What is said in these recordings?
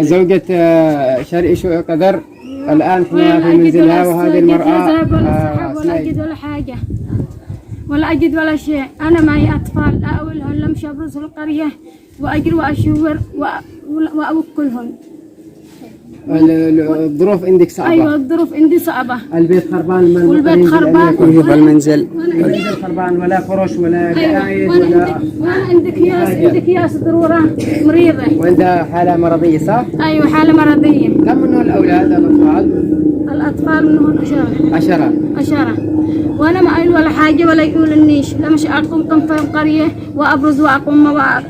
زوجة شرقي شو قدر الآن احنا في منزلها وهذه المرأة ولا أجد ولا حاجة ولا أجد ولا شيء. أنا معي أطفال أأولهم لم شبرز القرية وأجري وأشور وأوكلهم. الظروف عندك صعبة. أيوة الظروف عندي صعبة. البيت خربان والبيت خربان والمنزل خربان ولا فرش ولا قعايد ولا. وأنا عندي أكياس ضرورة مريضة. وعندها حالة مرضية صح؟ أيوة حالة مرضية. كم من الأولاد الأطفال؟ الأطفال منهم 10. 10. وأنا ما أقول ولا حاجة ولا يقول النيش لمش أقوم في القرية وأبرز وأقوم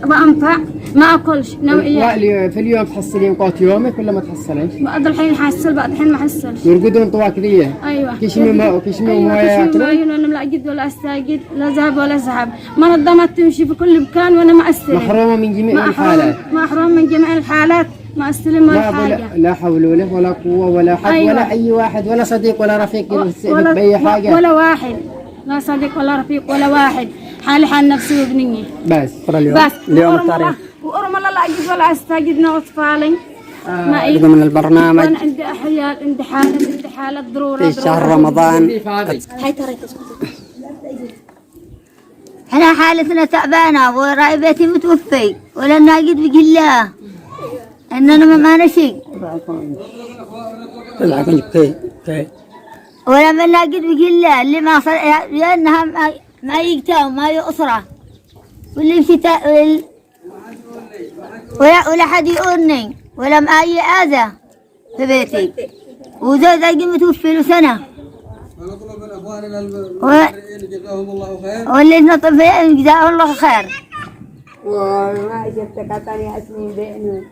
وأنفع ما أكلش نوعية. في اليوم تحصلين قوت يومك ولا ما تحصلين؟ بعد الحين حصل بعد الحين ما حصلش. يرقدون طواكلية؟ أيوة. كشمي مويه ياكلون. أنا لا أجد ولا أستجد لا ذهب ولا ذهب. منظمات تمشي في كل مكان وأنا ما أستلم. محرومة من جميع الحالات. محروم من جميع الحالات. ما استلم ولا حاجة. لا حول ولا قوة ولا حد. أيوة. ولا أي واحد ولا صديق ولا رفيق يسألك بأي حاجة. ولا واحد لا صديق ولا رفيق ولا واحد. حال نفسي وابني بس اليوم التاريخ وأرم الله لا أجد ولا أستجد أطفالي. ما أيضا من البرنامج. وأنا عندي أحياء عندي حالة ضرورة في شهر رمضان. احنا حالتنا تعبانة وراي بيتي متوفي ولا ناقد بقله اننا ما نشي ولا من ناقد بقله اللي ما صار لانها ما يقتاو ما يأسره واللي يمشي ولا حد يؤرني ولا أي أذى في بيتي وزوجي متوفي له سنة. ونطلب من اخواننا المسلمين جزاهم الله خير. واللي نطلب فيه جزاه الله خير. وما جبت قطر يا اسمين بيني